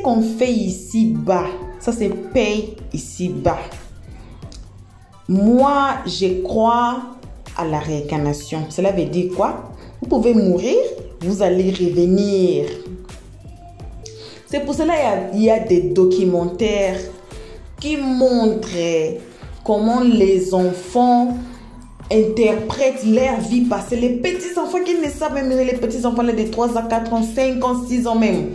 qu'on fait ici-bas, ça se paye ici-bas. Moi, je crois à la réincarnation. Cela veut dire quoi? Vous pouvez mourir, vous allez revenir. C'est pour cela qu'il y a des documentaires qui montrent comment les enfants interprètent leur vie passée. Les petits enfants qui ne savent même, les petits enfants de 3 à 4 ans, 5 ans, 6 ans même,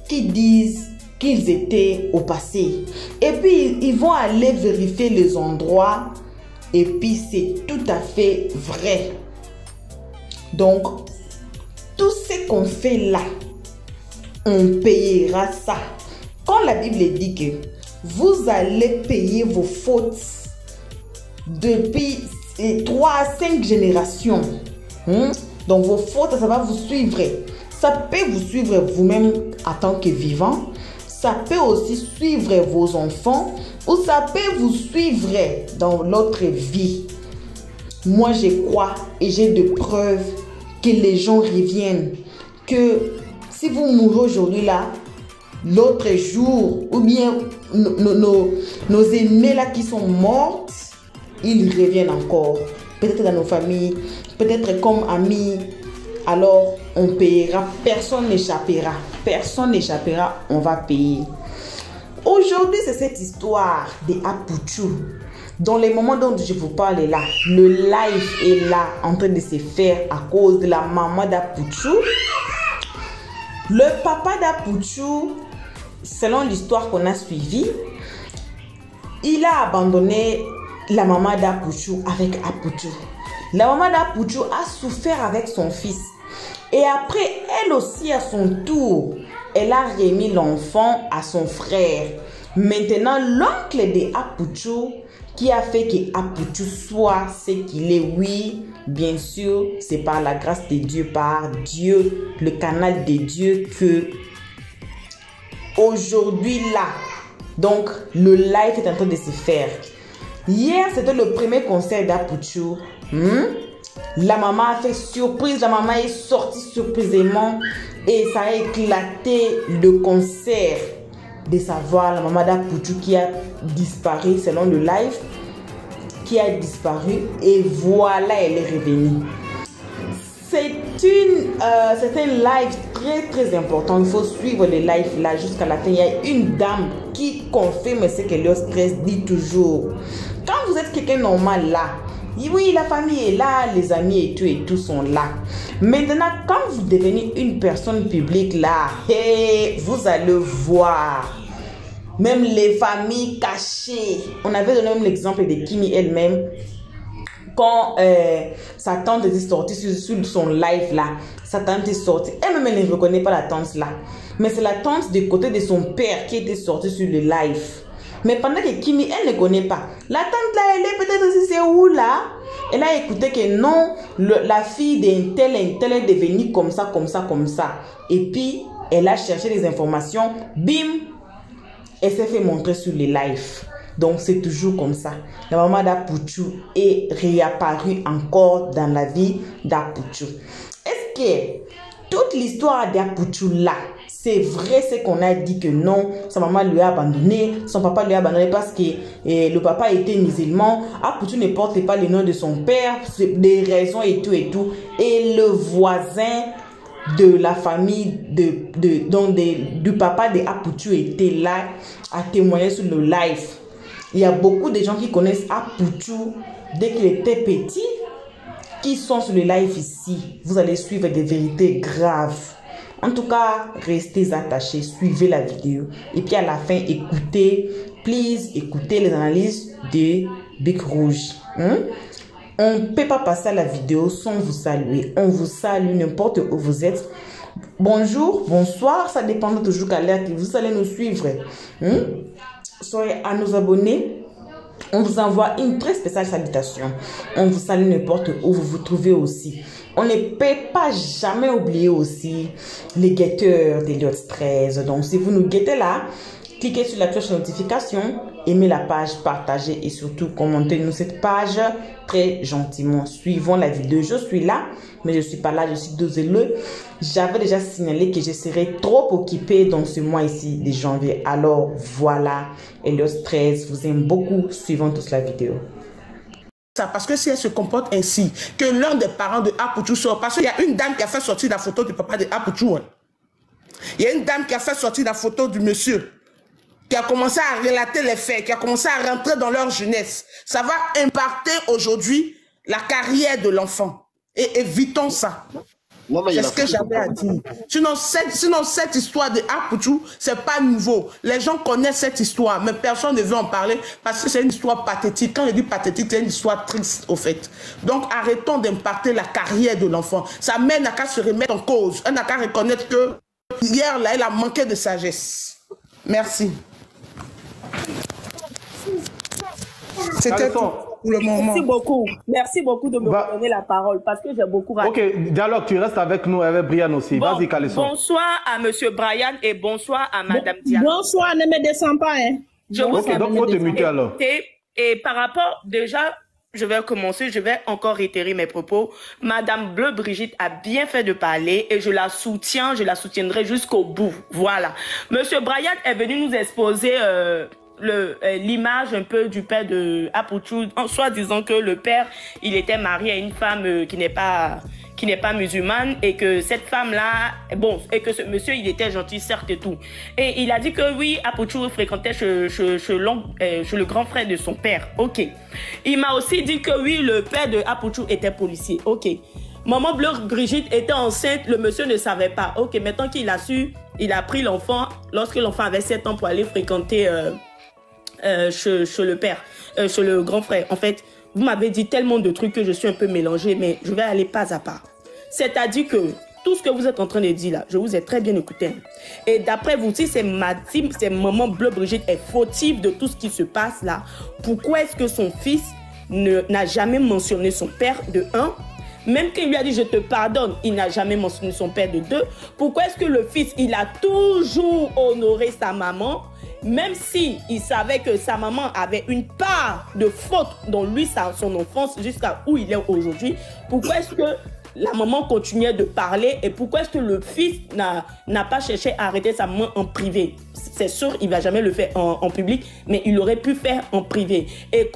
qui disent qu'ils étaient au passé. Et puis, ils vont aller vérifier les endroits. Et puis, c'est tout à fait vrai. Donc, tout ce qu'on fait là, on payera ça. Quand la Bible dit que vous allez payer vos fautes depuis 3 à 5 générations. Donc, vos fautes, ça va vous suivre. Ça peut vous suivre vous-même en tant que vivant. Ça peut aussi suivre vos enfants. Ou ça peut vous suivre dans l'autre vie. Moi, je crois et j'ai de preuves que les gens reviennent. Que si vous mourrez aujourd'hui là, l'autre jour, ou bien nos aînés là qui sont morts, ils reviennent encore. Peut-être dans nos familles, peut-être comme amis. Alors, on payera. Personne n'échappera. Personne n'échappera. On va payer. Aujourd'hui, c'est cette histoire de Apuchu. Dans les moments dont je vous parle là, le live est là en train de se faire à cause de la maman d'Apuchu. Le papa d'Apuchu, selon l'histoire qu'on a suivie, il a abandonné la maman d'Apuchu avec Apuchu. La maman d'Apuchu a souffert avec son fils. Et après, elle aussi, à son tour, elle a remis l'enfant à son frère. Maintenant, l'oncle de Apuchu, qui a fait que Apuchu soit ce qu'il est, oui, bien sûr, c'est par la grâce de Dieu, par Dieu, le canal de Dieu, que aujourd'hui là, donc le live est en train de se faire. Hier, c'était le premier concert d'Apuchu. La maman a fait surprise, la maman est sortie surprisément et ça a éclaté le concert. De savoir la maman d'Apuchu qui a disparu selon le live, qui a disparu et voilà, elle est revenue. C'est un live très important. Il faut suivre le live là jusqu'à la fin. Il y a une dame qui confirme ce que leur stress dit toujours. Quand vous êtes quelqu'un normal là, oui, la famille est là, les amis et tout sont là. Maintenant, quand vous devenez une personne publique là, hey, vous allez voir. Même les familles cachées. On avait donné même l'exemple de Kimi elle-même. Quand sa tante était sortie sur son live là, sa tante est sortie. Elle-même, elle ne reconnaît pas la tante là. Mais c'est la tante du côté de son père qui était sortie sur le live. Mais pendant que Kimi, elle ne connaît pas. La tante là, elle est peut-être aussi, c'est où là? Elle a écouté que non, la fille d'un tel est devenue comme ça. Et puis, elle a cherché les informations. Bim! Elle s'est fait montrer sur les lives. Donc, c'est toujours comme ça. La maman d'Apuchu est réapparue encore dans la vie d'Apuchu. Est-ce que toute l'histoire d'Apuchu là, c'est vrai ce qu'on a dit que non, sa maman lui a abandonné, son papa lui a abandonné parce que le papa était musulman. Apuchu ne porte pas le nom de son père, des raisons et tout. Et le voisin de la famille du papa de Apuchu était là à témoigner sur le live. Il y a beaucoup de gens qui connaissent Apuchu dès qu'il était petit, qui sont sur le live ici. Vous allez suivre des vérités graves. En tout cas, restez attachés, suivez la vidéo. Et puis à la fin, écoutez les analyses de Bic Rouge. On ne peut pas passer à la vidéo sans vous saluer. On vous salue n'importe où vous êtes. Bonjour, bonsoir, ça dépend toujours à l'heure que vous allez nous suivre. Soyez à nos abonnés. On vous envoie une très spéciale salutation. On vous salue n'importe où vous vous trouvez aussi. On ne peut pas jamais oublier aussi les guetteurs d'Eliott 13. Donc, si vous nous guettez là, cliquez sur la cloche de notification aimez la page, partagez et surtout commentez-nous cette page très gentiment. Suivons la vidéo. Je suis là, mais je ne suis pas là, je suis désolée. J'avais déjà signalé que je serais trop occupée dans ce mois ici de janvier. Alors voilà, Elios 13 vous aime beaucoup. Suivons tous la vidéo. Ça, parce que si elle se comporte ainsi, que l'un des parents de Apouchou sort, parce qu'il y a une dame qui a fait sortir la photo du papa de Apouchou. Hein. Il y a une dame qui a fait sortir la photo du monsieur, qui a commencé à relater les faits, qui a commencé à rentrer dans leur jeunesse. Ça va impacter aujourd'hui la carrière de l'enfant. Et évitons ça. C'est ce que j'avais à dire. Sinon, cette histoire de Apouchou, c'est pas nouveau. Les gens connaissent cette histoire, mais personne ne veut en parler parce que c'est une histoire pathétique. Quand je dis pathétique, c'est une histoire triste, au fait. Donc, arrêtons d'impacter la carrière de l'enfant. Sa mère n'a qu'à se remettre en cause. Elle n'a qu'à reconnaître que hier, là, elle a manqué de sagesse. Merci. C'était tout pour le moment. Merci beaucoup. Merci beaucoup de me donner la parole parce que j'ai beaucoup raté. Ok, dialogue, tu restes avec nous, avec Brian aussi. Bon, vas-y, Calisson. bonsoir à Monsieur Brian et bonsoir à Madame Diane. Bonsoir, ne me descends pas. Hein. Ok, donc faut te muter alors. Et par rapport, déjà, je vais commencer, je vais encore réitérer mes propos. Madame Bleu Brigitte a bien fait de parler et je la soutiens, je la soutiendrai jusqu'au bout. Voilà. Monsieur Brian est venu nous exposer l'image un peu du père de Apouchou, en soi disant que le père, il était marié à une femme qui n'est pas musulmane et que cette femme-là, bon, et que ce monsieur, il était gentil, certes et tout. Et il a dit que oui, Apouchou fréquentait chez le grand frère de son père. Ok. Il m'a aussi dit que oui, le père de Apouchou était policier. Ok. Maman Bleu Brigitte était enceinte, le monsieur ne savait pas. Ok, maintenant qu'il a su, il a pris l'enfant lorsque l'enfant avait 7 ans pour aller fréquenter chez le père, chez le grand frère. En fait, vous m'avez dit tellement de trucs que je suis un peu mélangée, mais je vais aller pas à pas. C'est-à-dire que tout ce que vous êtes en train de dire là, je vous ai très bien écouté. Et d'après vous, si c'est maman Bleu Brigitte est fautive de tout ce qui se passe là, pourquoi est-ce que son fils n'a jamais mentionné son père de 1? Même qu'il lui a dit je te pardonne, il n'a jamais mentionné son père de 2. Pourquoi est-ce que le fils, il a toujours honoré sa maman, même si il savait que sa maman avait une part de faute dans lui, son enfance, jusqu'à où il est aujourd'hui? Pourquoi est-ce que la maman continuait de parler et pourquoi est-ce que le fils n'a pas cherché à arrêter sa maman en privé? C'est sûr, il ne va jamais le faire en public, mais il aurait pu faire en privé. Et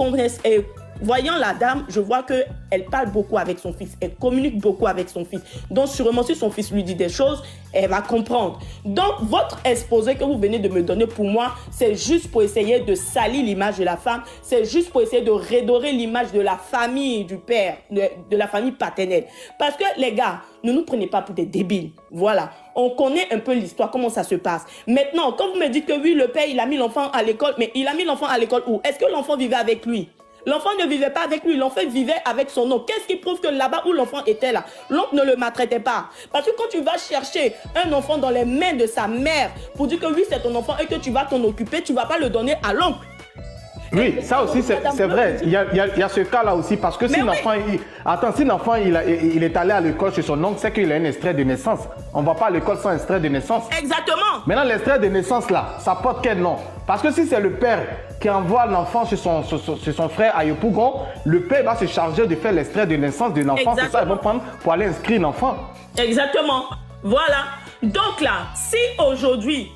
voyant la dame, je vois qu'elle parle beaucoup avec son fils. Elle communique beaucoup avec son fils. Donc, sûrement, si son fils lui dit des choses, elle va comprendre. Donc, votre exposé que vous venez de me donner, pour moi, c'est juste pour essayer de salir l'image de la femme. C'est juste pour essayer de redorer l'image de la famille du père, de la famille paternelle. Parce que, les gars, ne nous prenez pas pour des débiles. Voilà. On connaît un peu l'histoire, comment ça se passe. Maintenant, quand vous me dites que oui, le père, il a mis l'enfant à l'école, mais il a mis l'enfant à l'école où? Est-ce que l'enfant vivait avec lui? L'enfant ne vivait pas avec lui, l'enfant vivait avec son oncle. Qu'est-ce qui prouve que là-bas où l'enfant était là, l'oncle ne le maltraitait pas? Parce que quand tu vas chercher un enfant dans les mains de sa mère pour dire que oui, c'est ton enfant et que tu vas t'en occuper, tu ne vas pas le donner à l'oncle. Oui, ça aussi, c'est vrai. Il y a ce cas-là aussi, parce que si l'enfant, si l'enfant il est allé à l'école chez son oncle, c'est qu'il a un extrait de naissance. On ne va pas à l'école sans extrait de naissance. Exactement. Maintenant, l'extrait de naissance là, ça porte quel nom? Parce que si c'est le père qui envoie l'enfant chez son frère à Yopougon, le père va se charger de faire l'extrait de naissance de l'enfant. C'est ça, ils vont prendre pour aller inscrire l'enfant. Exactement. Voilà. Donc là, si aujourd'hui,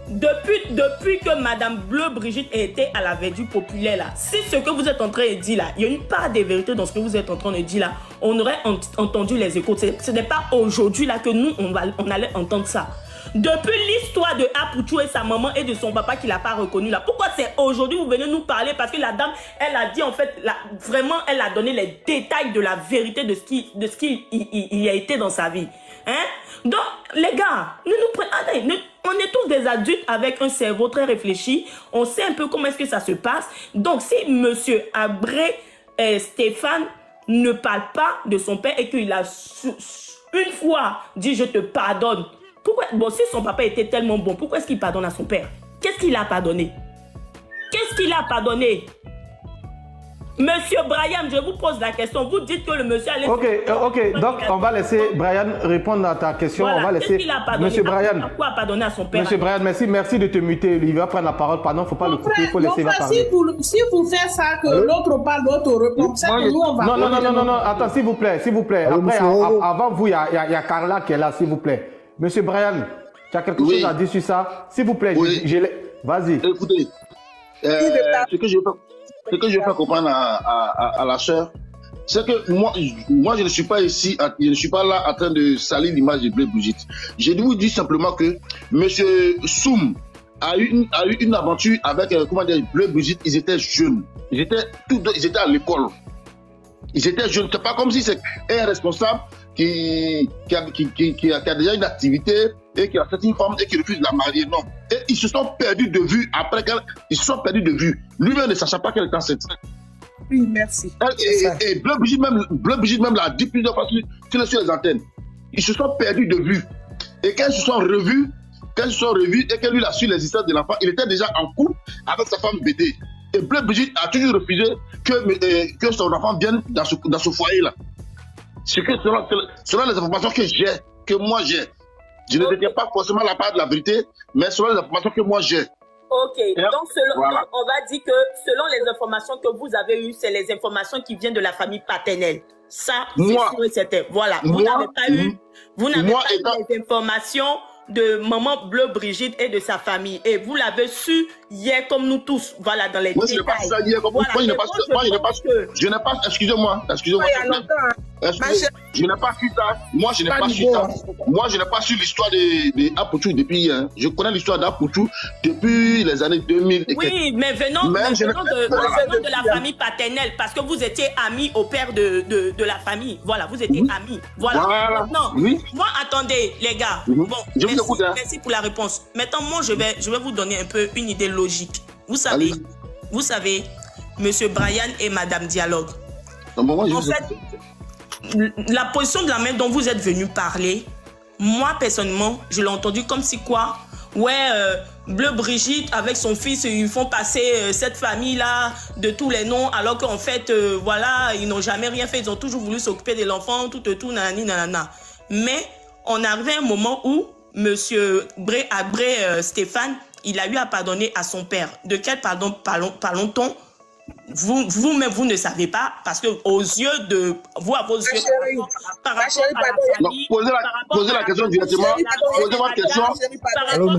depuis que Madame Bleu Brigitte était à la verdure populaire là, si ce que vous êtes en train de dire là, il y a une part de vérité dans ce que vous êtes en train de dire là, on aurait entendu les échos. Ce n'est pas aujourd'hui là que nous, on allait entendre ça. Depuis l'histoire de Apouchou et sa maman et de son papa qu'il n'a pas reconnu là, pourquoi c'est aujourd'hui vous venez nous parler? Parce que la dame, elle a dit en fait, vraiment, elle a donné les détails de la vérité de ce qu'il a été dans sa vie. Hein? Donc, les gars, on est tous des adultes avec un cerveau très réfléchi. On sait un peu comment est-ce que ça se passe. Donc, si monsieur Abré Stéphane ne parle pas de son père et qu'il a une fois dit je te pardonne, pourquoi, bon, si son papa était tellement bon, pourquoi est-ce qu'il pardonne à son père? Qu'est-ce qu'il a pardonné? Qu'est-ce qu'il a pardonné? Monsieur Brian, je vous pose la question. Vous dites que le monsieur allait... Ok. Donc, on va laisser Brian répondre à ta question. Voilà. On va laisser... Monsieur Brian. Pourquoi pas donner à son père? Monsieur Brian, merci de te muter. Il va prendre la parole. Pardon, il ne faut pas le couper. Il faut laisser la parole. Si vous faites ça, que l'autre parle, l'autre répond, ça que nous, on va... Non. Attends, s'il vous plaît. Après, avant vous, il y a Carla qui est là, s'il vous plaît. Monsieur Brian, tu as quelque chose à dire sur ça? S'il vous plaît, vas-y. Écoutez, ce que je veux faire comprendre à la sœur, c'est que moi, je ne suis pas ici, je ne suis pas là en train de salir l'image de Bleu Brigitte. Je vous dis simplement que M. Soum a eu une aventure avec, Bleu Brigitte. Ils étaient jeunes. Ils étaient à l'école. Ils étaient jeunes. C'est pas comme si c'est un responsable qui a déjà une activité et qui a cette une femme et qui refuse de la marier. Non. Et ils se sont perdus de vue après ils se sont perdus de vue. Lui-même ne sachant pas qu'elle est enceinte. Oui, merci. Et Bleu Brigitte même l'a dit plusieurs fois sur les antennes. Ils se sont perdus de vue. Et quand ils se sont revus et qu'elle lui a su l'existence de l'enfant, il était déjà en couple avec sa femme BD. Et Bleu Brigitte a toujours refusé que son enfant vienne dans ce foyer-là. C'est que selon les informations que moi j'ai, je ne détiens pas forcément la part de la vérité, mais selon les informations que moi j'ai. Ok, donc on va dire que selon les informations que vous avez eues, c'est les informations qui viennent de la famille paternelle. Ça, c'est sûr et certain. Voilà, vous n'avez pas eu les informations de maman Bleu Brigitte et de sa famille. Et vous l'avez su hier comme nous tous, voilà, dans les détails. Moi, je n'ai pas, excusez-moi. Je n'ai pas su ça. Moi, je n'ai pas su ça. Moi, je n'ai pas su l'histoire de Apoutou depuis hier. Je connais l'histoire d'Apoutou depuis les années 2000. Oui, mais venons de la famille paternelle, parce que vous étiez amis au père de la famille. Voilà, vous étiez amis. Voilà. Maintenant, moi, attendez, les gars. Bon, merci pour la réponse. Maintenant, moi, je vais vous donner un peu une idée logique. Vous savez, Monsieur Brian et Madame Dialogue. En fait, la position de la main dont vous êtes venu parler, moi, personnellement, je l'ai entendu comme si quoi? Bleu Brigitte avec son fils, ils font passer cette famille-là de tous les noms, alors qu'en fait, voilà, ils n'ont jamais rien fait. Ils ont toujours voulu s'occuper de l'enfant, tout, nanani, nanana. Mais on arrivait à un moment où Monsieur Stéphane, il a eu à pardonner à son père. De quel pardon parlons-on? Vous-même, vous ne savez pas, parce que aux yeux de vous, à vos yeux, par rapport à la famille, posez la question directement. Posez votre question.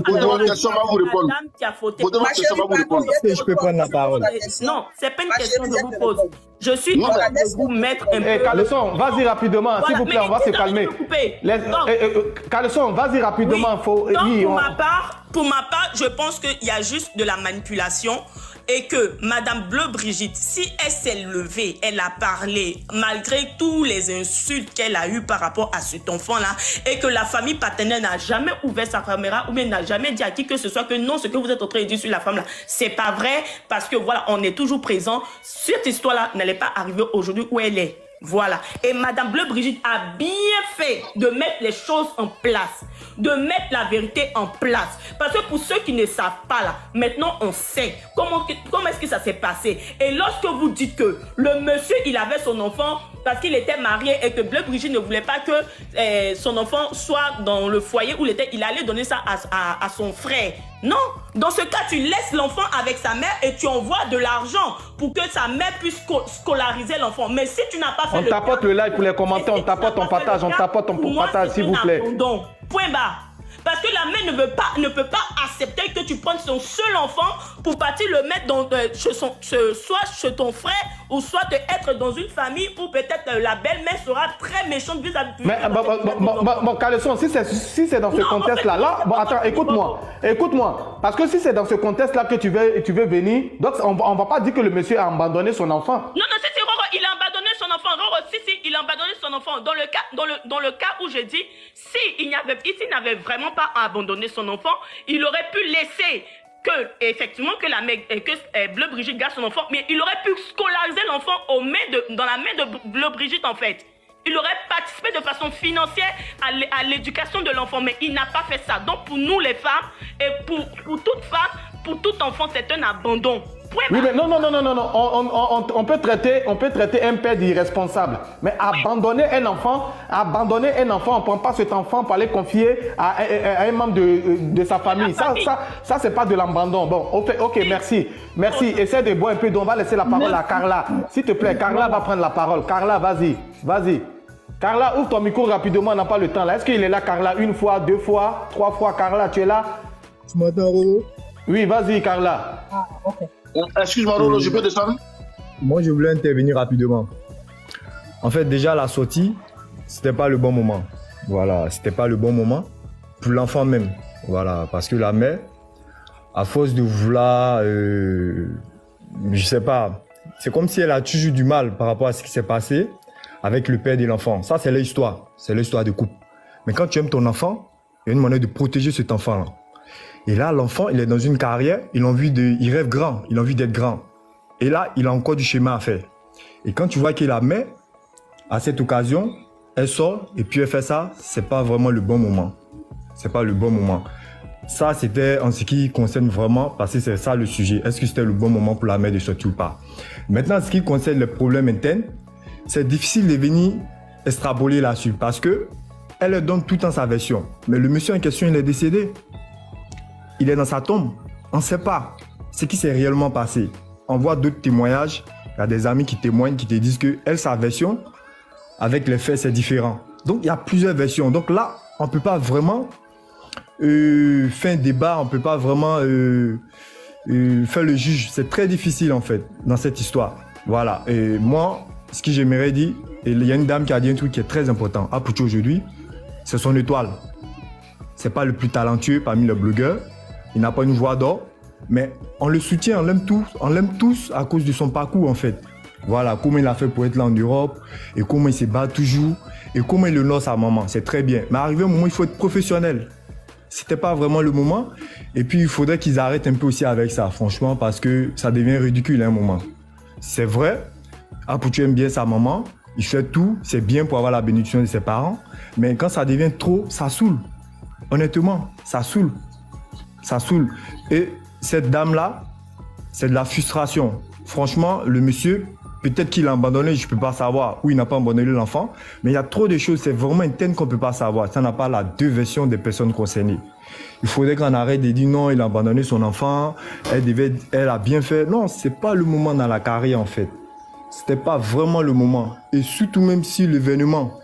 Posez votre question, on va vous répondre. Posez votre question, on va vous répondre. Je peux prendre la parole. Non, c'est pas une question que je vous pose. Je suis en train de vous mettre un peu. Caleçon, vas-y rapidement, s'il vous plaît, on va se calmer. Caleçon, vas-y rapidement. Pour ma part, je pense qu'il y a juste de la manipulation. Et que Madame Bleu Brigitte, si elle s'est levée, elle a parlé, malgré tous les insultes qu'elle a eues par rapport à cet enfant-là, et que la famille paternelle n'a jamais ouvert sa caméra, ou bien n'a jamais dit à qui que ce soit que non, ce que vous êtes en train de dire sur la femme-là, c'est pas vrai, parce que voilà, on est toujours présent. Cette histoire-là n'allait pas arriver aujourd'hui où elle est. Voilà. Et Madame Bleu Brigitte a bien fait de mettre les choses en place, de mettre la vérité en place. Parce que pour ceux qui ne savent pas là, maintenant on sait comment est-ce que ça s'est passé. Et lorsque vous dites que le monsieur, il avait son enfant parce qu'il était marié et que Bleu Brigitte ne voulait pas que son enfant soit dans le foyer où il était, il allait donner ça à son frère. Non, dans ce cas, tu laisses l'enfant avec sa mère et tu envoies de l'argent pour que sa mère puisse scolariser l'enfant. Mais si tu n'as pas fait on tapote le like pour les commentaires, on tapote ton partage, on tapote ton partage, s'il vous plaît. Point barre. Parce que la mère ne peut pas accepter que tu prennes son seul enfant pour partir le mettre dans, soit chez ton frère ou soit être dans une famille où peut-être la belle-mère sera très méchante vis-à-vis. Mais bon, Caleçon, si c'est dans ce contexte-là, bon, attends, écoute-moi, parce que si c'est dans ce contexte-là que tu veux venir, donc on va pas dire que le monsieur a abandonné son enfant. Non, c'est Roro, il a abandonné son enfant. Roro, si, il a abandonné son enfant. Dans le cas où je dis, s'il n'avait vraiment pas abandonné son enfant, il aurait pu laisser que Bleu Brigitte garde son enfant, mais il aurait pu scolariser l'enfant dans la main de Bleu Brigitte en fait. Il aurait participé de façon financière à l'éducation de l'enfant, mais il n'a pas fait ça. Donc pour nous les femmes, et pour toute femme, pour tout enfant, c'est un abandon. Oui, mais non. On peut traiter un père d'irresponsable. Mais abandonner un enfant, on ne prend pas cet enfant pour aller confier à un membre de sa famille. Ça c'est pas de l'abandon. Bon, ok, merci. Essaie de boire un peu d'eau. On va laisser la parole à Carla. S'il te plaît, Carla va prendre la parole. Carla, vas-y. Carla, ouvre ton micro rapidement, on n'a pas le temps là. Est-ce qu'il est là, Carla, 1 fois, 2 fois, 3 fois? Carla, tu es là? Tu m'entends, Rolo? Oui, vas-y, Carla. Ah, ok. Excuse-moi, Rolo, je peux descendre? Moi, je voulais intervenir rapidement. En fait, déjà, la sortie, c'était pas le bon moment. Voilà, c'était pas le bon moment pour l'enfant même. Voilà, parce que la mère, à force de vouloir, je sais pas, c'est comme si elle a toujours du mal par rapport à ce qui s'est passé avec le père de l'enfant. Ça, c'est l'histoire. C'est l'histoire de couple. Mais quand tu aimes ton enfant, il y a une manière de protéger cet enfant-là. Et là, l'enfant, il est dans une carrière, il rêve grand, il a envie d'être grand. Et là, il a encore du chemin à faire. Et quand tu vois que la mère, à cette occasion, elle sort et puis elle fait ça, c'est pas vraiment le bon moment. C'est pas le bon moment. Ça, c'était en ce qui concerne vraiment, parce que c'est ça le sujet. Est-ce que c'était le bon moment pour la mère de sortir ou pas? Maintenant, ce qui concerne les problèmes internes, c'est difficile de venir extrapoler là-dessus parce que elle donne tout en sa version. Mais le monsieur en question, il est décédé. Il est dans sa tombe. On ne sait pas ce qui s'est réellement passé. On voit d'autres témoignages. Il y a des amis qui témoignent, qui te disent que elle, sa version, avec les faits, c'est différent. Donc, il y a plusieurs versions. Donc là, on ne peut pas vraiment faire un débat. On ne peut pas vraiment faire le juge. C'est très difficile, en fait, dans cette histoire. Voilà. Et moi, ce que j'aimerais dire, et il y a une dame qui a dit un truc qui est très important. Apoucho aujourd'hui, c'est son étoile. C'est pas le plus talentueux parmi les blogueurs. Il n'a pas une voix d'or, mais on le soutient, on l'aime tous à cause de son parcours en fait. Voilà, comment il a fait pour être là en Europe, et comment il se bat toujours, et comment il honore sa maman, c'est très bien. Mais arrivé au moment, il faut être professionnel. C'était pas vraiment le moment, et puis il faudrait qu'ils arrêtent un peu aussi avec ça, franchement, parce que ça devient ridicule à un moment. C'est vrai, Apoucho aime bien sa maman, il fait tout, c'est bien pour avoir la bénédiction de ses parents, mais quand ça devient trop, ça saoule. Honnêtement, ça saoule. Ça saoule. Et cette dame-là, c'est de la frustration. Franchement, le monsieur, peut-être qu'il a abandonné, je ne peux pas savoir, ou il n'a pas abandonné l'enfant, mais il y a trop de choses, c'est vraiment un thème qu'on ne peut pas savoir. Ça n'a pas la deux versions des personnes concernées. Il faudrait qu'on arrête de dire non, il a abandonné son enfant, elle a bien fait. Non, ce n'est pas le moment dans la carrière en fait. Ce n'était pas vraiment le moment. Et surtout même si l'événement,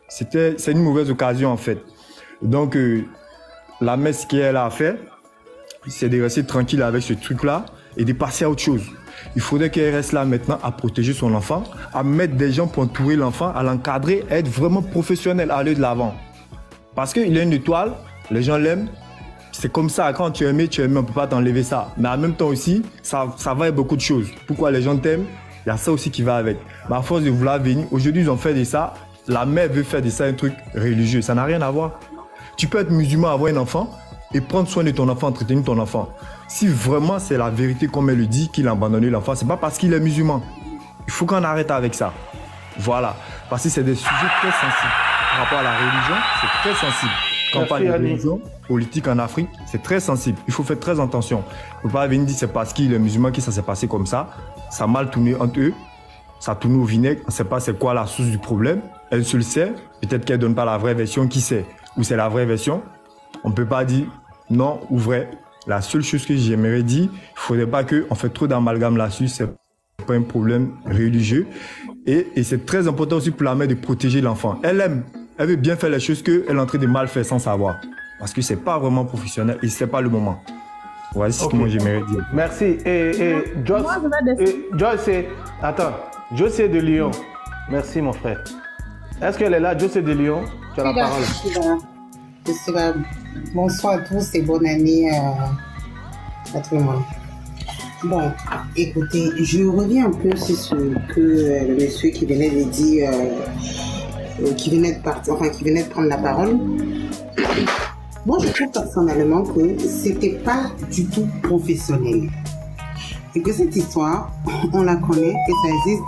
c'est une mauvaise occasion en fait. Donc, la messe qu'elle a fait, c'est de rester tranquille avec ce truc-là et de passer à autre chose. Il faudrait qu'elle reste là maintenant à protéger son enfant, à mettre des gens pour entourer l'enfant, à l'encadrer, à être vraiment professionnel, à aller de l'avant. Parce qu'il a une étoile, les gens l'aiment. C'est comme ça, quand tu es aimé, on ne peut pas t'enlever ça. Mais en même temps aussi, ça va avec beaucoup de choses. Pourquoi les gens t'aiment? Il y a ça aussi qui va avec. Mais à force de vouloir venir, aujourd'hui ils ont fait de ça, la mère veut faire de ça un truc religieux. Ça n'a rien à voir. Tu peux être musulman, avoir un enfant et prendre soin de ton enfant, entretenir ton enfant. Si vraiment c'est la vérité comme elle le dit, qu'il a abandonné l'enfant, c'est pas parce qu'il est musulman. Il faut qu'on arrête avec ça. Voilà. Parce que c'est des sujets très sensibles. Par rapport à la religion, c'est très sensible. Quand on parle de religion, politique en Afrique, c'est très sensible. Il faut faire très attention. Il ne faut pas venir dire c'est parce qu'il est musulman que ça s'est passé comme ça. Ça a mal tourné entre eux. Ça tourne au vinaigre. On ne sait pas c'est quoi la source du problème. Elle se le sait. Peut-être qu'elle ne donne pas la vraie version. Qui sait? Ou c'est la vraie version. On ne peut pas dire non ou vrai. La seule chose que j'aimerais dire, il ne faudrait pas qu'on fait trop d'amalgame là-dessus. Ce n'est pas un problème religieux. Et c'est très important aussi pour la mère de protéger l'enfant. Elle aime. Elle veut bien faire les choses qu'elle est en train de mal faire sans savoir. Parce que ce n'est pas vraiment professionnel et ce n'est pas le moment. Voilà ce que moi j'aimerais dire. Merci. Et Joyce, attends, Joyce est de Lyon. Merci mon frère. Est-ce qu'elle est là? Joyce est de Lyon. Tu as la parole. Je suis là. Bonsoir à tous et bonne année à tout le monde. Bon, écoutez, je reviens un peu sur ce que le monsieur qui venait de dire, qui venait de prendre la parole. Moi, je trouve personnellement que c'était pas du tout professionnel. Et que cette histoire, on la connaît et ça existe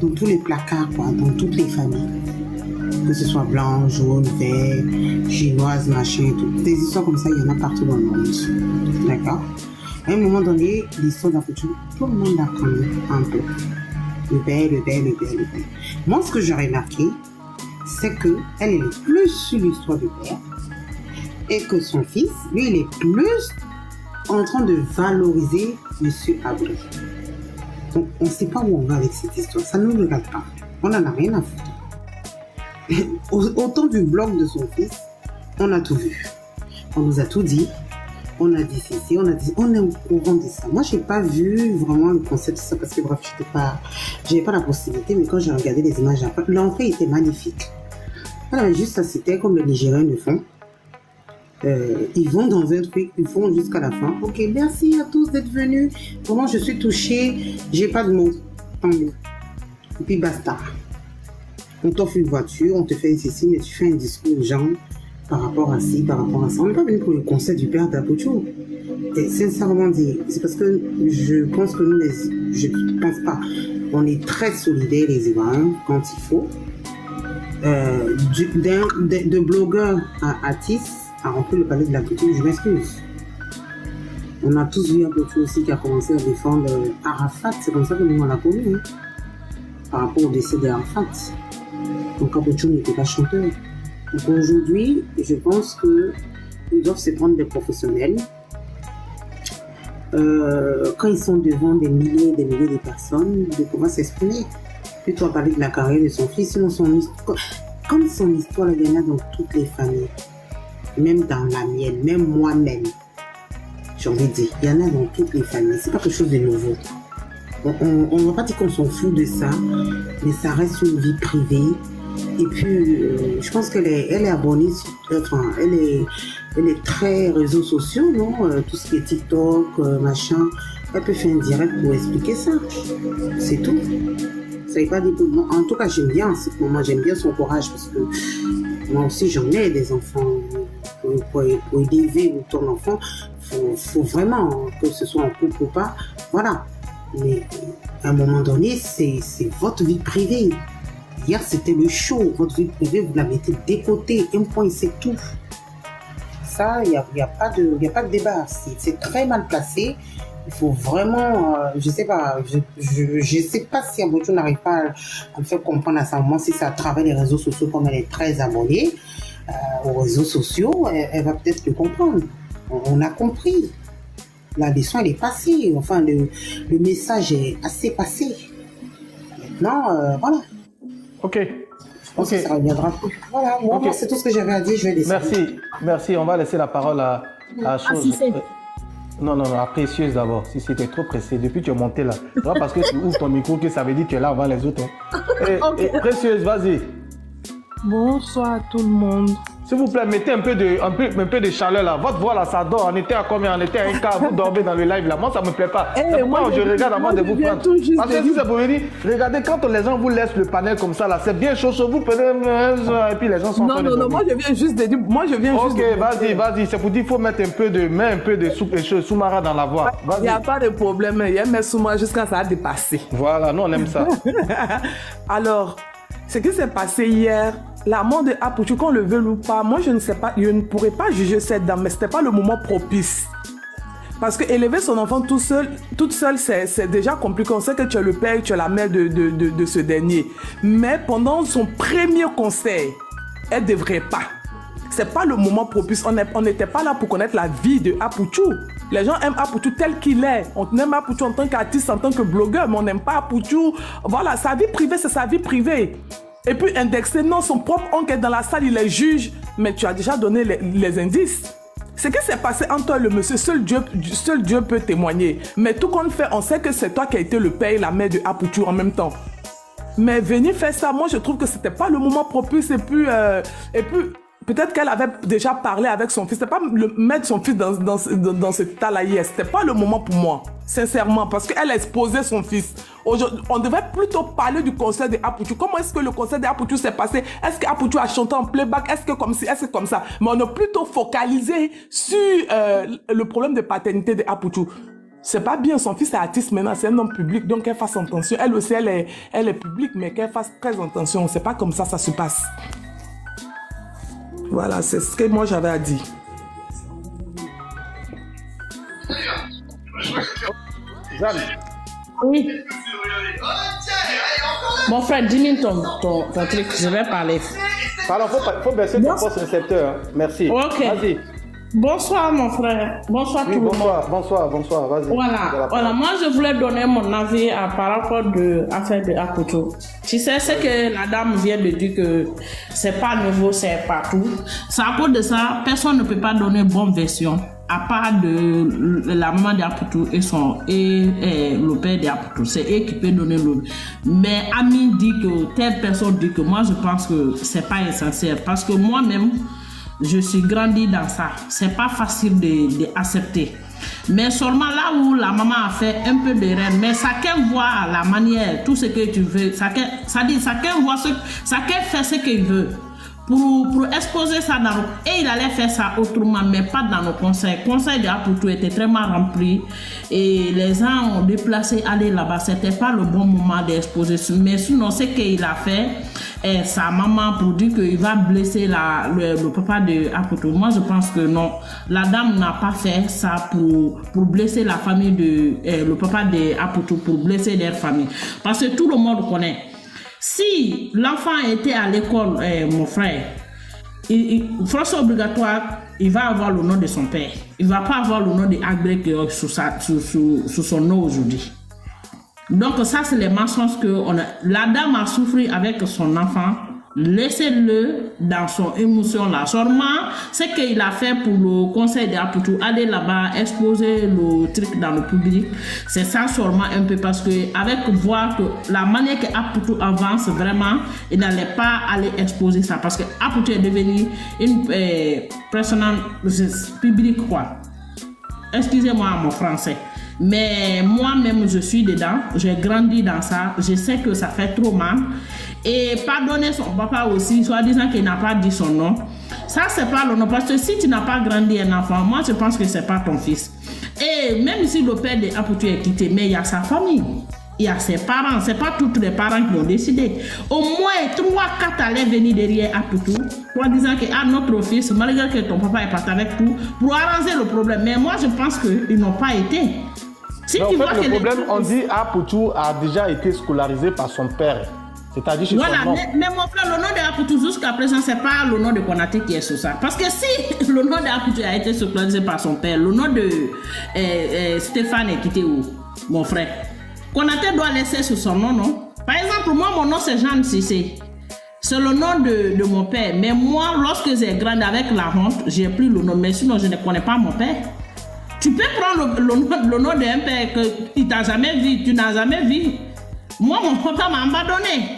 dans tous les placards, quoi, dans toutes les familles. Que ce soit blanc, jaune, vert, chinoise, machin, tout. Des histoires comme ça, il y en a partout dans le monde. D'accord? À un moment donné, l'histoire d'Apouchou, tout le monde a connu un peu. Le père. Moi, ce que j'ai remarqué, c'est qu'elle est plus sur l'histoire du père et que son fils, lui, il est plus en train de valoriser M. Abri. Donc, on ne sait pas où on va avec cette histoire. Ça ne nous regarde pas. On n'en a rien à foutre. Autant du blog de son fils, on a tout vu. On nous a tout dit. On a dit ceci, on est au courant de ça. Moi, je n'ai pas vu vraiment le concept de ça parce que bref, je n'avais pas la possibilité, mais quand j'ai regardé les images après, l'entrée était magnifique. Elle avait juste à citer comme les Nigériens le font. Ils vont dans un truc, ils font jusqu'à la fin. Ok, merci à tous d'être venus. Vraiment, je suis touchée. J'ai pas de mots. Tant mieux. Et puis basta. On t'offre une voiture, on te fait ceci, mais tu fais un discours aux gens par rapport à ci, par rapport à ça. On n'est pas venu pour le concert du père d'Apouchou. Et sincèrement dit, c'est parce que je pense que nous, je ne pense pas. On est très solidaires, les Ivoiriens, quand il faut. De blogueurs à Atis a rempli le palais de la coutume, je m'excuse. On a tous vu Apouchou aussi qui a commencé à défendre Arafat, c'est comme ça que nous on l'a connu, hein, par rapport au décès d'Arafat. Donc Apouchou n'était pas chanteur. Donc aujourd'hui, je pense qu'ils doivent se prendre des professionnels. Quand ils sont devant des milliers de personnes, de pouvoir s'exprimer. Plutôt à parler de la carrière de son fils, sinon comme son histoire, il y en a dans toutes les familles. Même dans la mienne, même moi-même. J'ai envie de dire, il y en a dans toutes les familles. C'est pas quelque chose de nouveau. On ne va pas dire qu'on s'en fout de ça, mais ça reste une vie privée. Et puis, je pense qu'elle est abonnée, enfin, elle est très réseaux sociaux, non? Tout ce qui est TikTok, machin. Elle peut faire un direct pour expliquer ça. C'est tout. Ça veut pas dire que moi, en tout cas, j'aime bien. Moi, j'aime bien son courage parce que moi aussi, j'en ai des enfants. Pour élever ton enfant, faut vraiment que ce soit en couple ou pas. Voilà. Mais à un moment donné, c'est votre vie privée. Hier, c'était le show. Votre vie privée, vous la mettez de côté. Un point, c'est tout. Ça, il n'y a pas de débat. C'est très mal placé. Il faut vraiment, je sais pas si Apouchou n'arrive pas à me faire comprendre à ce moment, si c'est à travers les réseaux sociaux, comme elle est très abonnée aux réseaux sociaux, elle va peut-être le comprendre. On a compris. La leçon, elle est passée. Enfin, le message est assez passé. Maintenant, voilà. Ok. Je pense que ça reviendra plus. Voilà, moi, c'est tout ce que j'avais à dire. Je vais laisser. Merci. On va laisser la parole à chose. Non, à Précieuse d'abord. Si c'était trop pressé, depuis que tu es monté là. Parce que tu ouvres ton micro, que ça veut dire que tu es là avant les autres. Hein. Et Précieuse, vas-y. Bonsoir à tout le monde. S'il vous plaît, mettez un peu de chaleur là. Votre voix là, ça dort. On était à combien? On était à un quart. Vous dormez dans le live là. Moi, ça ne me plaît pas. Moi, je regarde avant de vous prendre. Parce que si c'est pour venir, regardez, quand les gens vous laissent le panel comme ça là, c'est bien chaud sur vous. Et puis les gens sont Non, moi je viens juste de dire. Ok, vas-y. C'est pour dire qu'il faut mettre un peu de soupe et soumara dans la voix. Il n'y a pas de problème. Il y a mes soumara jusqu'à ça a dépassé. Voilà, nous on aime ça. Alors, ce qui s'est passé hier, la mort de Apouchou, qu'on le veut ou pas, moi je ne sais pas, je ne pourrais pas juger cette dame, mais ce n'était pas le moment propice. Parce que élever son enfant toute seule, c'est déjà compliqué. On sait que tu es le père, tu es la mère de ce dernier. Mais pendant son premier conseil, elle ne devrait pas. Ce n'est pas le moment propice. On n'était pas là pour connaître la vie de Apouchou. Les gens aiment Apouchou tel qu'il est. On aime Apouchou en tant qu'artiste, en tant que blogueur, mais on n'aime pas Apouchou. Voilà, sa vie privée, c'est sa vie privée. Et puis indexer, non, son propre oncle est dans la salle, il les juge. Mais tu as déjà donné les indices. Ce qui s'est passé entre toi et le monsieur, seul Dieu peut témoigner. Mais tout compte fait, on sait que c'est toi qui as été le père et la mère de Apouchou en même temps. Mais venir faire ça, moi je trouve que c'était pas le moment propice. Et puis peut-être qu'elle avait déjà parlé avec son fils. C'était pas mettre son fils dans cet état-là hier. C'était pas le moment pour moi, sincèrement, parce qu'elle a exposé son fils. On devrait plutôt parler du concert de Apouchou. Comment est-ce que le concert de Apouchou s'est passé? Est-ce qu'Apouchou a chanté en playback? Est-ce que comme ci? Est-ce que comme ça? Mais on a plutôt focalisé sur le problème de paternité de Apouchou. C'est pas bien, son fils est artiste maintenant, c'est un homme public, donc qu'elle fasse attention. Elle aussi, elle est publique, mais qu'elle fasse très attention. C'est pas comme ça se passe. Voilà, c'est ce que moi j'avais à dire. Oui. Mon frère, dis-moi ton truc, je vais parler. Pardon, faut baisser ton poste récepteur. Hein. Merci. Ok. Vas-y. Bonsoir mon frère, bonsoir tout le monde. Bonsoir, vas-y. Voilà, moi je voulais donner mon avis par rapport à l'affaire de Aputu. Tu sais, c'est que la dame vient de dire que c'est pas nouveau, c'est partout. C'est à cause de ça, personne ne peut pas donner une bonne version, à part de la maman d'Aputu et le père d'Aputu. C'est eux qui peuvent donner le. Mais Ami dit que telle personne dit que moi je pense que c'est pas essentiel, parce que moi-même, je suis grandi dans ça. C'est pas facile d'accepter. Mais seulement là où la maman a fait un peu d'erreur, mais chacun voit la manière, tout ce que tu veux. Chacun fait ce qu'il veut. Pour exposer ça dans et il allait faire ça autrement, mais pas dans nos conseils. Le conseil de Aputu était très mal rempli et les gens ont déplacé aller là-bas. C'était pas le bon moment d'exposer. Mais sinon, ce qu'il a fait, sa maman pour dire qu'il va blesser le papa de Aputu. Moi, je pense que non. La dame n'a pas fait ça pour blesser la famille de le papa de Aputu, pour blesser leur famille. Parce que tout le monde connaît. Si l'enfant était à l'école, mon frère, force obligatoire, il va avoir le nom de son père. Il ne va pas avoir le nom de Agrek sous son nom aujourd'hui. Donc ça, c'est les mensonges que la dame a souffert avec son enfant. Laissez-le dans son émotion là. Seulement, ce qu'il a fait pour le conseil d'Aputu, aller là-bas, exposer le truc dans le public, c'est ça seulement un peu, parce que avec voir que la manière que Aputu avance, vraiment, il n'allait pas aller exposer ça, parce que Aputu est devenu une personne publique, quoi. Excusez-moi mon français. Mais moi-même, je suis dedans, j'ai grandi dans ça, je sais que ça fait trop mal. Et pardonner son papa aussi, soit disant qu'il n'a pas dit son nom. Ça, c'est pas le nom. Parce que si tu n'as pas grandi un enfant, moi, je pense que c'est pas ton fils. Et même si le père de Aputu est quitté, mais il y a sa famille. Il y a ses parents. C'est pas tous les parents qui ont décidé. Au moins, 3-4 allaient venir derrière Aputu, soit disant que notre fils, malgré que ton papa est parti avec tout, pour arranger le problème. Mais moi, je pense qu'ils n'ont pas été. Si mais tu en vois fait, que le problème, on dit Aputu a déjà été scolarisé par son père. C'est-à-dire chez voilà, son nom. mais mon frère, le nom de Aputu jusqu'à présent, c'est pas le nom de Konaté qui est sur ça. Parce que si le nom de Aputu a été scolarisé par son père, le nom de Stéphane est quitté où, mon frère? Konaté doit laisser sur son nom, non? Par exemple, moi, mon nom c'est Jeanne Cissé. C'est le nom de mon père. Mais moi, lorsque j'ai grandi avec la honte, j'ai pris le nom. Mais sinon, je ne connais pas mon père. Tu peux prendre le nom d'un père que tu n'as jamais vu, tu n'as jamais vu. Moi, mon papa m'a abandonné.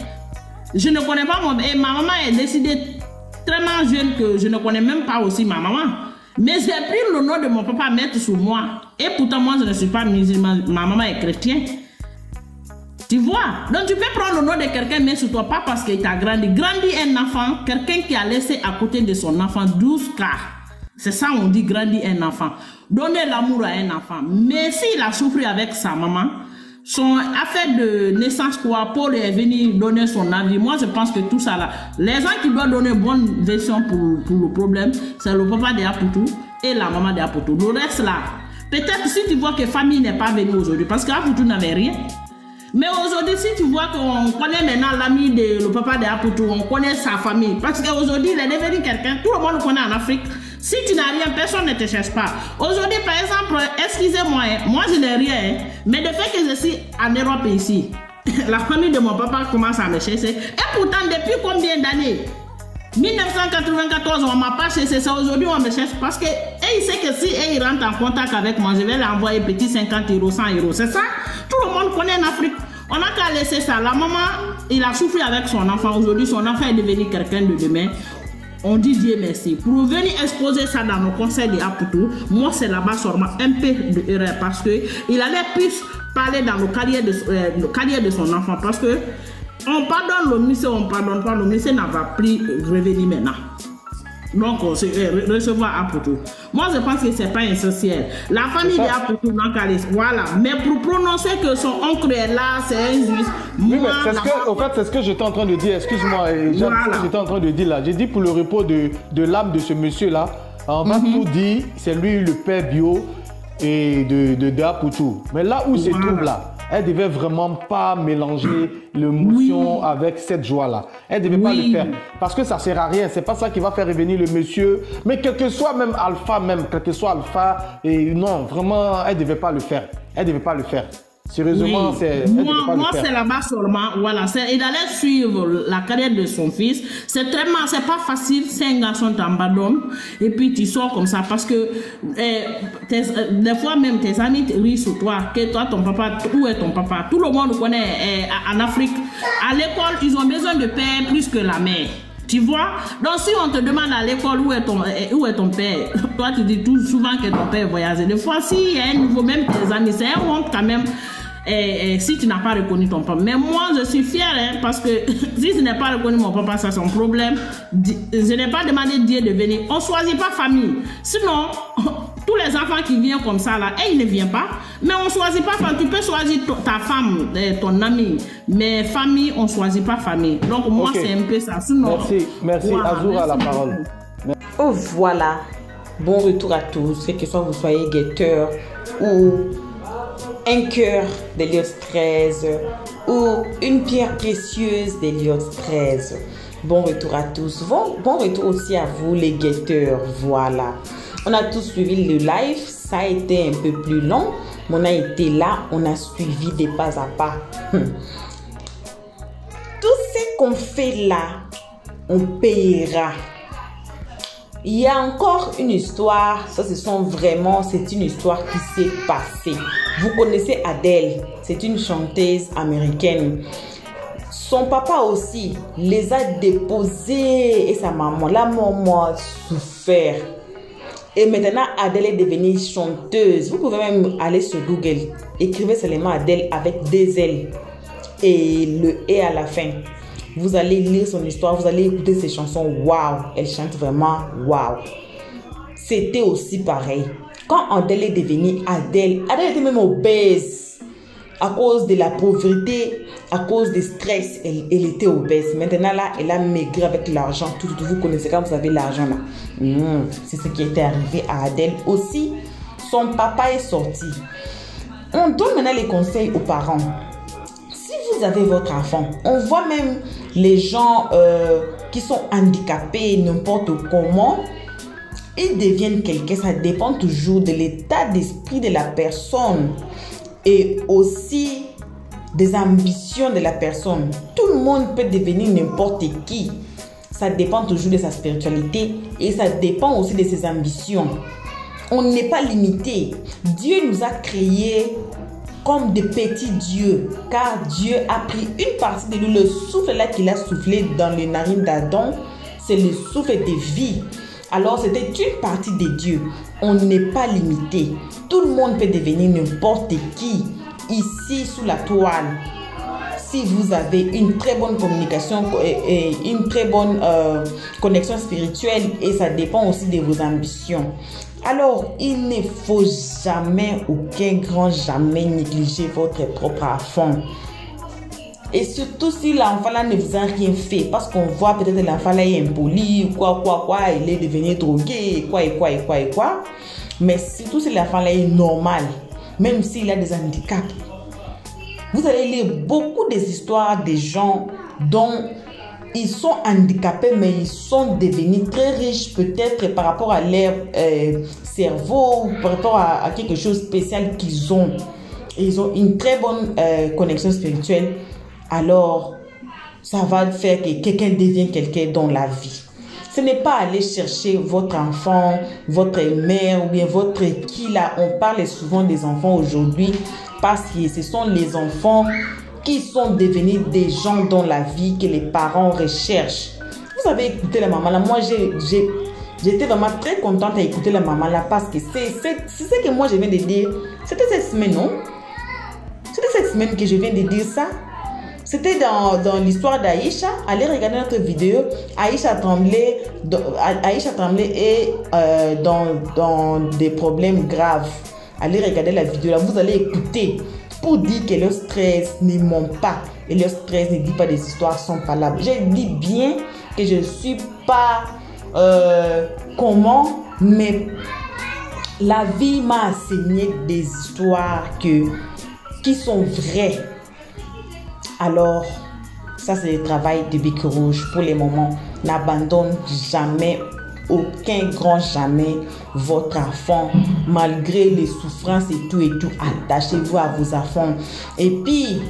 Je ne connais pas mon père. Et ma maman est décidée tellement jeune que je ne connais même pas aussi ma maman. Mais j'ai pris le nom de mon papa à mettre sur moi. Et pourtant, moi, je ne suis pas musulman. Ma maman est chrétienne. Tu vois? Donc, tu peux prendre le nom de quelqu'un, mais sur toi, pas parce qu'il t'a grandi. Grandi un enfant, quelqu'un qui a laissé à côté de son enfant 12 cas. C'est ça, on dit grandir un enfant. Donner l'amour à un enfant. Mais s'il a souffert avec sa maman, son affaire de naissance, quoi, Paul est venu donner son avis. Moi, je pense que tout ça là, les gens qui doivent donner une bonne version pour le problème, c'est le papa de Aputu et la maman de Aputu. Le reste là, peut-être si tu vois que famille n'est pas venue aujourd'hui, parce qu'Aputu n'avait rien. Mais aujourd'hui, si tu vois qu'on connaît maintenant l'ami de le papa de Aputu, on connaît sa famille. Parce qu'aujourd'hui, il est devenu quelqu'un, tout le monde le connaît en Afrique. Si tu n'as rien, personne ne te cherche pas. Aujourd'hui, par exemple, excusez-moi, moi je n'ai rien, mais le fait que je suis en Europe ici, la famille de mon papa commence à me chercher. Et pourtant, depuis combien d'années? 1994, on ne m'a pas cherché, c'est aujourd'hui on me cherche parce que il sait que si il rentre en contact avec moi, je vais lui envoyer petit 50 euros, 100 euros. C'est ça? Tout le monde connaît en Afrique. On n'a qu'à laisser ça. La maman, il a souffert avec son enfant. Aujourd'hui, son enfant est devenu quelqu'un de demain. On dit Dieu merci. Pour venir exposer ça dans nos conseils de Aputu, moi c'est là-bas seulement un peu d'erreur parce qu'il allait plus parler dans le carrière de son enfant parce que on pardonne le ministère, on ne pardonne pas, le ministère n'a pas pris revenir maintenant. Donc, recevoir Aputu. Moi, je pense que ce n'est pas essentiel. La famille d'Aputu, voilà. Mais pour prononcer que son oncle est là, c'est injuste. Oui, mais c'est ce que j'étais en train de dire. Excuse-moi, voilà. Ce que j'étais en train de dire là. J'ai dit pour le repos de l'âme de ce monsieur-là, on va tout dire, c'est lui le père bio. et de Aputu. Mais là où se trouve là, elle devait vraiment pas mélanger l'émotion avec cette joie-là. Elle devait pas le faire. Parce que ça sert à rien. C'est pas ça qui va faire revenir le monsieur. Mais quel que soit même Alpha, quel que soit Alpha, et non, vraiment, elle devait pas le faire. Elle devait pas le faire. Sérieusement, moi c'est là-bas seulement, voilà, il allait suivre la carrière de son fils. C'est pas facile, c'est un garçon t'abandonne et puis tu sors comme ça parce que des fois même tes amis rient sur toi, que toi ton papa, où est ton papa? Tout le monde connaît en Afrique, à l'école ils ont besoin de père plus que la mère. Tu vois? Donc si on te demande à l'école où est ton père, toi tu dis tout souvent que ton père voyage. Des fois s'il y a un nouveau, même tes amis, c'est un honte quand même. Si tu n'as pas reconnu ton papa. Mais moi, je suis fière parce que si je n'ai pas reconnu mon papa, ça c'est un problème. Je n'ai pas demandé Dieu de venir. On ne choisit pas famille. Sinon, tous les enfants qui viennent comme ça, là, ils ne viennent pas. Mais on ne choisit pas famille. Tu peux choisir ta femme, ton ami. Mais famille, on ne choisit pas famille. Donc moi, c'est un peu ça. Sinon, merci. Voilà, Azoura, la parole. Oh, voilà. Bon retour à tous. Que ce soit vous soyez guetteur ou un cœur d'Eliott 13 ou une pierre précieuse d'Eliott 13. Bon retour à tous. Bon retour aussi à vous les guetteurs. Voilà. On a tous suivi le live. Ça a été un peu plus long. Mais on a été là. On a suivi des pas à pas. Tout ce qu'on fait là, on payera. Il y a encore une histoire, ça c'est une histoire qui s'est passée. Vous connaissez Adele, c'est une chanteuse américaine. Son papa aussi les a déposés et sa maman, la maman a souffert. Et maintenant Adele est devenue chanteuse. Vous pouvez même aller sur Google, écrivez seulement Adele avec des L et le « et » à la fin. Vous allez lire son histoire, vous allez écouter ses chansons. Waouh, elle chante vraiment waouh. C'était aussi pareil. Quand Adele est devenue Adele était même obèse. À cause de la pauvreté, à cause du stress, elle était obèse. Maintenant là, elle a maigri avec l'argent. Tout, vous connaissez quand vous avez l'argent là. C'est ce qui était arrivé à Adele aussi. Son papa est sorti. On donne maintenant les conseils aux parents. Vous avez votre enfant, on voit même les gens qui sont handicapés n'importe comment, ils deviennent quelqu'un. Ça dépend toujours de l'état d'esprit de la personne et aussi des ambitions de la personne. Tout le monde peut devenir n'importe qui. Ça dépend toujours de sa spiritualité et ça dépend aussi de ses ambitions. On n'est pas limité. Dieu nous a créés comme des petits dieux, car Dieu a pris une partie de nous. Le souffle là qu'il a soufflé dans les narines d'Adam, c'est le souffle de vie. Alors c'était une partie de Dieu. On n'est pas limité. Tout le monde peut devenir n'importe qui ici sous la toile. Si vous avez une très bonne communication et une très bonne connexion spirituelle, et ça dépend aussi de vos ambitions. Alors, il ne faut jamais, aucun grand jamais négliger votre propre enfant. Et surtout si l'enfant là ne vous a rien fait, parce qu'on voit peut-être l'enfant là est impoli, quoi, il est devenu drogué, quoi. Mais surtout si l'enfant là est normal, même s'il a des handicaps. Vous allez lire beaucoup des histoires des gens dont ils sont handicapés, mais ils sont devenus très riches, peut-être par rapport à leur cerveau ou par rapport à quelque chose de spécial qu'ils ont. Ils ont une très bonne connexion spirituelle. Alors, ça va faire que quelqu'un devienne quelqu'un dans la vie. Ce n'est pas aller chercher votre enfant, votre mère ou bien votre qui là. On parle souvent des enfants aujourd'hui parce que ce sont les enfants qui sont devenus des gens dans la vie que les parents recherchent. Vous avez écouté la maman là. Moi, j'étais vraiment très contente à écouter la maman là parce que c'est ce que moi je viens de dire. C'était cette semaine, non? C'était cette semaine que je viens de dire ça. C'était dans l'histoire d'Aïcha. Allez regarder notre vidéo. Aïcha Tremblay est dans des problèmes graves. Allez regarder la vidéo là. Vous allez écouter pour dire que le stress ne ment pas. Et le stress ne dit pas des histoires sans palabres. J'ai dit bien que je ne suis pas comment, mais la vie m'a enseigné des histoires qui sont vraies. Alors, ça c'est le travail de Bec Rouge. Pour les moments, n'abandonne jamais, aucun grand jamais votre enfant, malgré les souffrances et tout. Attachez-vous à vos enfants. Et puis,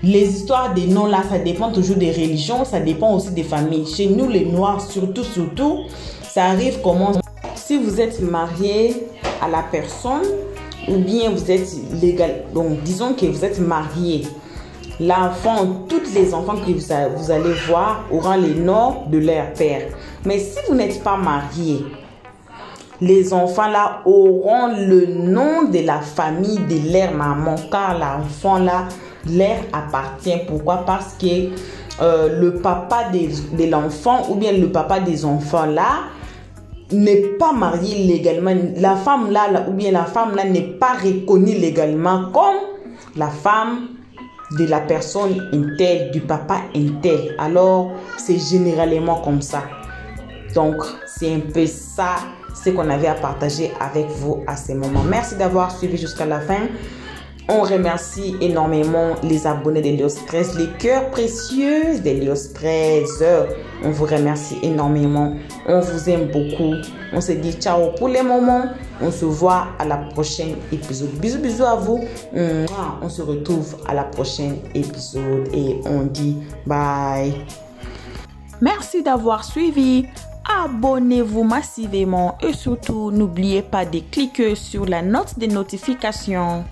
les histoires des noms là, ça dépend toujours des religions, ça dépend aussi des familles. Chez nous, les Noirs, surtout, ça arrive comment? Si vous êtes marié à la personne, ou bien vous êtes légal, donc disons que vous êtes marié, l'enfant, tous les enfants que vous allez voir auront les noms de leur père. Mais si vous n'êtes pas marié, les enfants là auront le nom de la famille de leur maman, car l'enfant là leur appartient. Pourquoi? Parce que le papa de l'enfant ou bien le papa des enfants là n'est pas marié légalement. La femme là ou bien la femme là n'est pas reconnue légalement comme la femme de la personne intègre, du papa intègre. Alors, c'est généralement comme ça. Donc, c'est un peu ça, ce qu'on avait à partager avec vous à ce moment. Merci d'avoir suivi jusqu'à la fin. On remercie énormément les abonnés d'Elios 13, les cœurs précieux d'Elios 13. On vous remercie énormément. On vous aime beaucoup. On se dit ciao pour les moments. On se voit à la prochaine épisode. Bisous, bisous à vous. On se retrouve à la prochaine épisode et on dit bye. Merci d'avoir suivi. Abonnez-vous massivement et surtout n'oubliez pas de cliquer sur la note de notification.